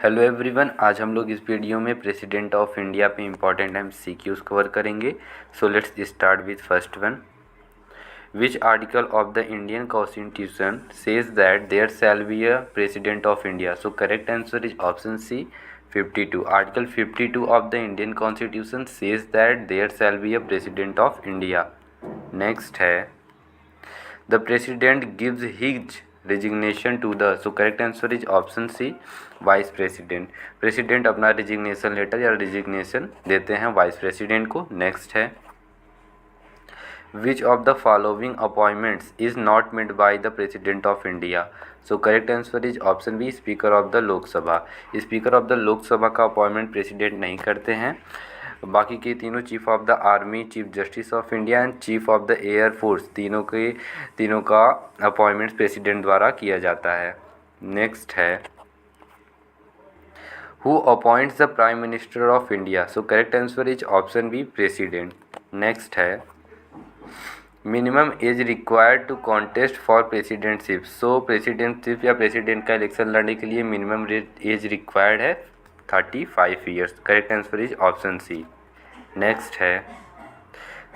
Hello everyone, आज हम लोग इस वीडियो में प्रेसिडेंट ऑफ इंडिया पे इम्पॉर्टेंट MCQs कवर करेंगे। So let's start with first one. Which article of the Indian constitution says that there shall be a president of India? So correct answer is option C 52। Article 52 of the Indian constitution says that there shall be a president of India. Next है the president gives his resignation to the. So correct answer is option C vice president. President अपना resignation letter या resignation देते हैं vice president को। Next है which of the following appointments is not made by the president of India? So correct answer is option B speaker of the Lok Sabha. Speaker of the Lok Sabha का appointment president नहीं करते हैं। बाकी के तीनों chief of the army, chief justice of India and chief of the air force, तीनों का appointment president द्वारा किया जाता है। नेक्स्ट है who appoints the prime minister of India? So correct answer is option B president. Next है minimum age required to contest for presidentship. So presidentship या president का इलेक्शन लड़ने के लिए मिनिमम एज रिक्वायर्ड है 35 years. Correct answer is option C. Next है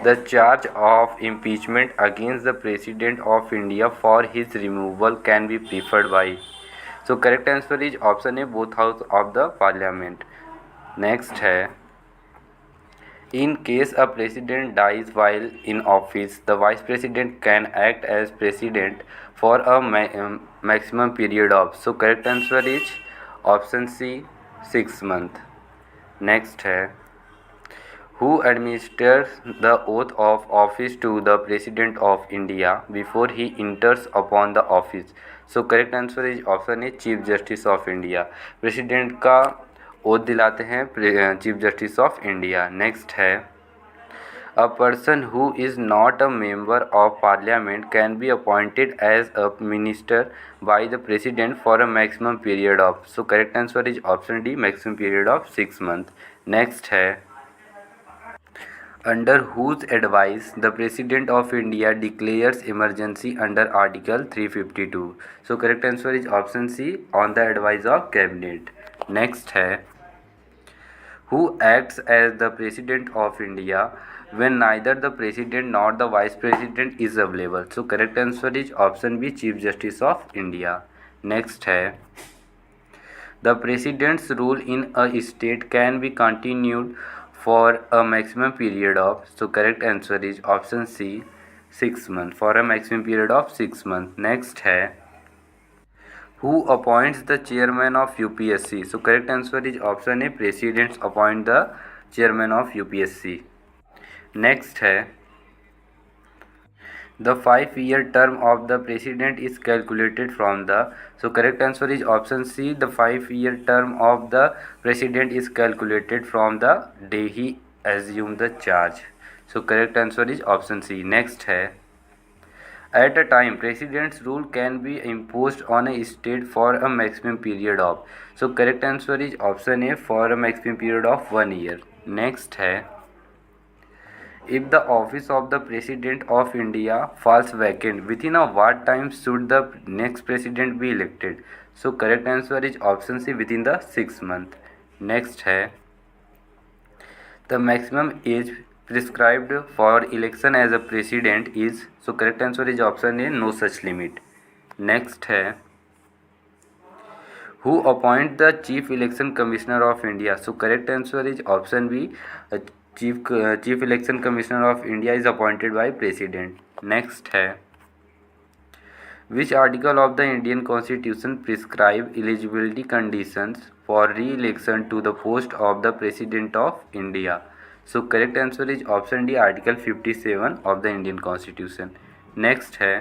the charge of impeachment against the president of India for his removal can be preferred by. So correct answer is option A both house of the parliament. Next है in case a president dies while in office the vice president can act as president for a maximum period of. So correct answer is option C 6 months। Next है who administers the oath of office to the president of India before he enters upon the office? So correct answer is option A chief justice of India. President का oath दिलाते हैं chief justice of India. Next है a person who is not a member of parliament can be appointed as a minister by the president for a maximum period of. So correct answer is option D maximum period of 6 months। Next है under whose advice the President of India declares emergency under Article 352? So correct answer is option C on the advice of cabinet। Next है who acts as the President of India when neither the President nor the Vice President is available? So correct answer is option B Chief Justice of India। Next है the President's rule in a state can be continued for a maximum period of। So correct answer is option C 6 months, for a maximum period of 6 months। Next है who appoints the chairman of UPSC? So correct answer is option A presidents appoint the chairman of UPSC। Next है the 5-year term of the president is calculated from the। So correct answer is option C the 5-year term of the president is calculated from the day he assumed the charge। So correct answer is option C। Next है at a time president's rule can be imposed on a state for a maximum period of। So correct answer is option A for a maximum period of 1 year। Next है if the office of the President of India falls vacant within a what time should the next president be elected? So correct answer is option C within the 6 months। Next है the maximum age prescribed for election as a president is। So correct answer is option A no such limit। Next है who appoint the chief election commissioner of India? So correct answer is option B chief election commissioner of India is appointed by president। Next है which article of the Indian constitution prescribe eligibility conditions for re-election to the post of the president of India? So correct answer is option D article 57 of the Indian constitution। Next है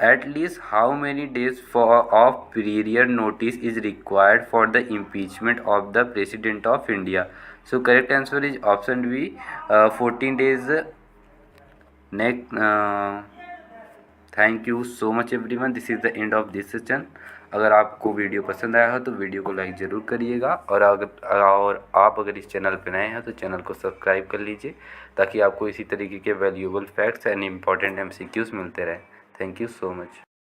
at least how many days of prior notice is required for the impeachment of the president of India? So correct answer is option B 14 days। Next thank you so much everyone, this is the end of this session. अगर आपको video पसंद आया हो तो video को like ज़रूर करिएगा और आप अगर इस चैनल पर नए हैं तो चैनल को सब्सक्राइब कर लीजिए ताकि आपको इसी तरीके के valuable facts and important MCQs मिलते रहें। Thank you so much.